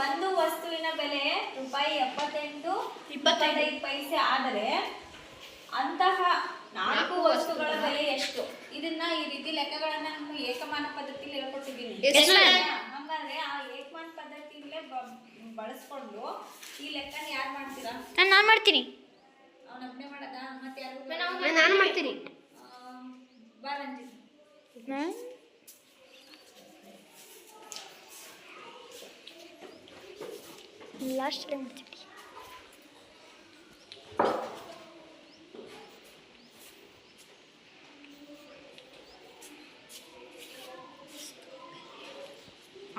ಒಂದು ವಸ್ತುವಿನ ಬೆಲೆ ₹78.25 ಆದರೆ ಅಂತಹ 4 ವಸ್ತುಗಳ ಬೆಲೆ ಎಷ್ಟು? ಇದನ್ನ ಈ ರೀತಿ ಲೆಕ್ಕಗಳನ್ನ ನಾನು ಏಕಮಾನ ಪದ್ಧತಿಯಲ್ಲಿ ಹೇಳ್ಕೊಟ್ಟಿದ್ದೀನಿ. ಹಂಗಾದ್ರೆ ಆ ಏಕಮಾನ ಪದ್ಧತಿಯಲ್ಲೇ ಬಳಸ್ಕೊಂಡು ಈ ಲೆಕ್ಕನ ಯಾರು ಮಾಡ್ತೀರಾ? ನಾನು ಮಾಡ್ತೀನಿ. ಅವನೊಬ್ಬನೇ ಮಾಡೋದಾ? ಮತ್ತೆ ಯಾರು? ನಾನು ಮಾಡ್ತೀನಿ. ಬಾ ರಂಜಿತ್. ಲಾಸ್ಟ್ ಟೈಮ್ ಮಾಡ್ತೀನಿ.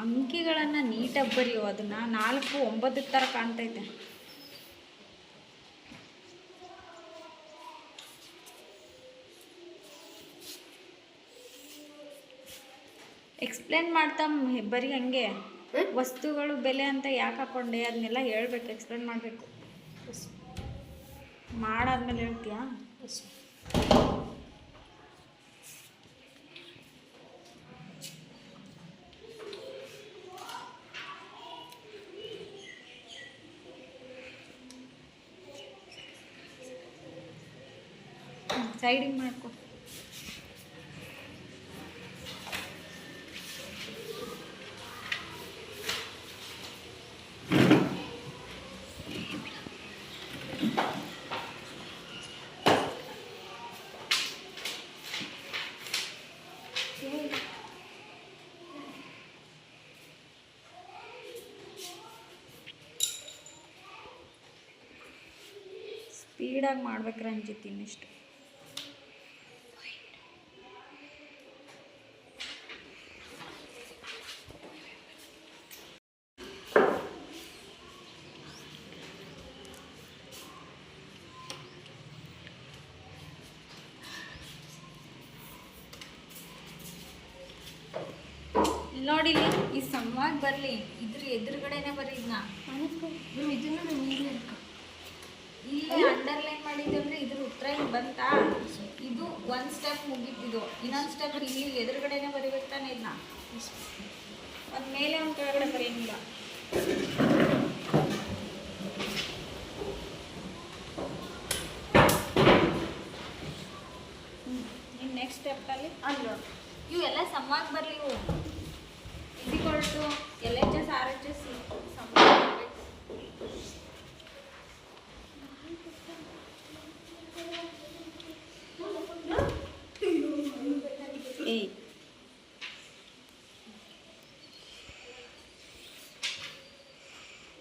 ಅಂಕಿಗಳನ್ನು ನೀಟಾಗಿ ಬರೆಯೋ. ಅದನ್ನ 4, 9 ಥರ ಕಾಣ್ತೈತೆ. ಎಕ್ಸ್ಪ್ಲೇನ್ ಮಾಡ್ತಾ ಬರೀ ಹಂಗೆ ವಸ್ತುಗಳು ಬೆಲೆ ಅಂತ ಯಾಕೆ ಹಾಕೊಂಡೆ ಅದನ್ನೆಲ್ಲ ಹೇಳ್ಬೇಕು, ಎಕ್ಸ್ಪ್ಲೇನ್ ಮಾಡಬೇಕು. ಮಾಡಾದ್ಮೇಲೆ ಹೇಳ್ತೀಯಾ? ಸೈಡಿಂಗ್ ಮಾಡ್ಕೊ. ಸ್ಪೀಡಾಗಿ ಮಾಡ್ಬೇಕು ರಂಜಿತ್, ಇನ್ನಿಷ್ಟು. ನೋಡಿ ಈ ಸಮವಾಗಿ ಬರಲಿ, ಇದ್ರ ಎದುರುಗಡೆನೆ ಬರೀ. ಇಲ್ಲಿ ಅಂಡರ್ಲೈನ್ ಮಾಡಿದ್ದಂದ್ರೆ ಇದ್ರ ಉತ್ತರ ಹಿಂಗೆ ಬಂತಾ? ಇದು ಒಂದು ಸ್ಟೆಪ್ ಮುಗಿತಿದ್ದು, ಇನ್ನೊಂದು ಸ್ಟೆಪ್ ಇಲ್ಲಿ ಎದುರುಗಡೆನೆ ಬರಿಬೇಕು ತಾನೆ ಇದನ್ನ. ಅದು ಮೇಲೆ ಒಂದು ಕೆಳಗಡೆ ಬರೆಯಂಗಿಲ್ಲ. ಇನ್ನು ನೆಕ್ಸ್ಟ್ ಸ್ಟೆಪ್ಪಲ್ಲಿ ಅಲ್ಲ ಇವೆಲ್ಲ ಸಮವಾಗಿ ಬರಲಿ. ಇವು ಇದಿಕೊಳ್ತು LHS RHS ಸಮವಾಗಿ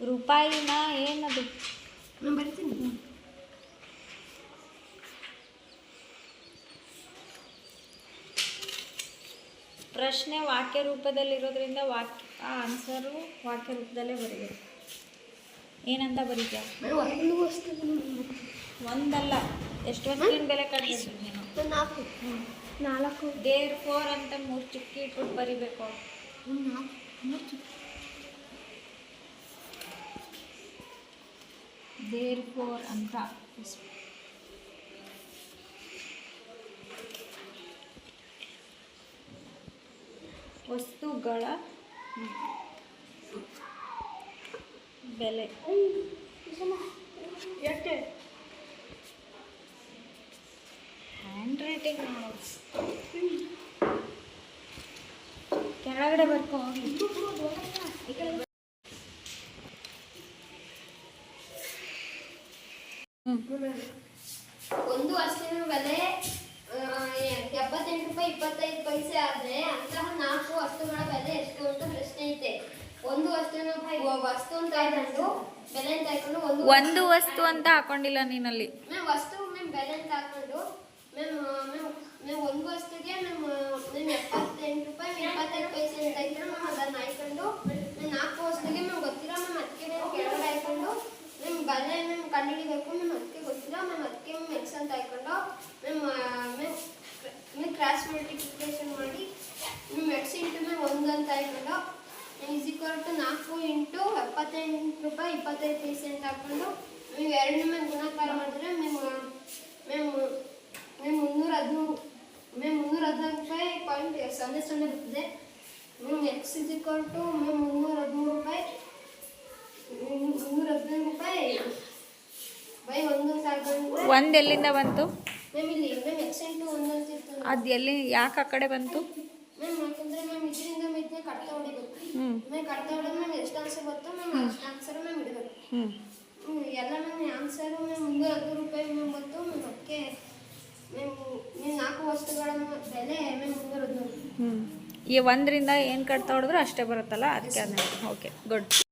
ರೂಪಾಯಿನ ಏನದು ಬರ್ತೀನಿ. ಪ್ರಶ್ನೆ ವಾಕ್ಯ ರೂಪದಲ್ಲಿರೋದ್ರಿಂದ ಆನ್ಸರು ವಾಕ್ಯ ರೂಪದಲ್ಲೇ ಬರೀಬೇಕು. ಏನಂತ ಬರೀತೀಯ? ಒಂದಲ್ಲ, ಎಷ್ಟು ವಸ್ತುವಿನ ಬೆಲೆ ಕಡಿಮೆ ನೀನು? 4. ದೇರ್ಫೋರ್ ಅಂತ 3 ಚುಕ್ಕಿ ಇಟ್ಬಿಟ್ಟು ಬರಿಬೇಕು. ದೇರ್ಫೋರ್ ಅಂತ ವಸ್ತುಗಳ ಬೆಲೆ. ಹ್ಯಾಂಡ್ ರೈಟಿಂಗ್ ಕೆಳಗಡೆ ಬರ್ಕೊ. ಒಂದು ವಸ್ತುವಿನ ಬೆಲೆ ₹78.25 ಆದರೆ ಅಂತಹ 4 ವಸ್ತುಗಳ ಬೆಲೆ ಎಷ್ಟು ಅಂತ ಪ್ರಶ್ನೆ ಐತೆ. ಒಂದು ವಸ್ತುವಿನ ವಸ್ತು ಅಂತ ಹಾಕೊಂಡು ಬೆಲೆ ಅಂತ ಹಾಕೊಂಡು ಒಂದು ವಸ್ತು ಅಂತ ಹಾಕೊಂಡಿಲ್ಲ ನೀನಲ್ಲಿ. ವಸ್ತು ಬೆಲೆ ಅಂತ ಹಾಕೊಂಡು ಒಂದು ವಸ್ತುಗೆ ₹78.25 ಅಂತ ಹಾಕೊಂಡು ಅದನ್ನ ಹಾಕೊಂಡು 4 ವಸ್ತುಗೆ ಗೊತ್ತಿರೋ ಅದಕ್ಕೆ ಕೆಳಗಡೆ ಹಾಕೊಂಡು ಬೆಲೆ ಕಂಡುಹಿಡಿಬೇಕು. ಅದಕ್ಕೆ ಗೊತ್ತಿಲ್ಲ ಅದಕ್ಕೆ ಎಕ್ಸ್ ಅಂತ ಹಾಕೊಂಡು ಕ್ರಾಸ್ ಮಲ್ಟಿಪ್ಲಿಕೇಶನ್ ಮಾಡಿ ಎಕ್ಸ್ ಇಂಟು 1 ಅಂತ ಹಾಕೊಂಡು =4 ಇಂಟು ₹78.25 ಅಂತ ಹಾಕೊಂಡು ನೀವು ಎರಡನೇ ಗುಣಾಕಾರ ಮಾಡಿದ್ರೆ ₹314.00 ಬರ್ತದೆ. ಎಕ್ಸ್ =313 ಒಂದು ಎಲ್ಲಿಂದ ಬಂತು? ಮ್ಯಾಮ್ ಇಲ್ಲಿ ಮ್ಯಾಮ್ ಎಕ್ಸ್ ಇಂಟು 1 ಅಂತ ಇರ್ತದೆ. ಅದು ಎಲ್ಲಿ ಯಾಕೆ ಆ ಕಡೆ ಬಂತು? ಮ್ಯಾಮ್ ಯಾಕಂದ್ರೆ ಮ್ಯಾಮ್ ಇದರಿಂದ ಮಿದ್ನೆ ಕಟ್ತಾ ಹೊಡಿಬೇಕು. ಮ್ಯಾಮ್ ಕಟ್ತಾ ಹೊಡೆದು ಮ್ಯಾಮ್ ಎಷ್ಟು ಆನ್ಸರ್ ಬರ್ತೋ ಮ್ಯಾಮ್ ಅಷ್ಟು ಆನ್ಸರ್ ಮ್ಯಾಮ್ ಇಡಬೇಕು. ಎಲ್ಲ ಮ್ಯಾಮ್ ಆನ್ಸರು ಮ್ಯಾಮ್ 310 ರೂಪಾಯಿ ಮ್ಯಾಮ್ ಬಂತು ಮ್ಯಾಮ್. ಅದಕ್ಕೆ ಮ್ಯಾಮ್ 4 ವಸ್ತುಗಳ ಬೆಲೆ ಮ್ಯಾಮ್ 310. ಈ 1ರಿಂದ ಏನು ಕಟ್ತಾ ಹೊಡೆದ್ರು ಅಷ್ಟೇ ಬರುತ್ತಲ್ಲ, ಅದಕ್ಕೆ ಅದನ್ನ. Okay, good.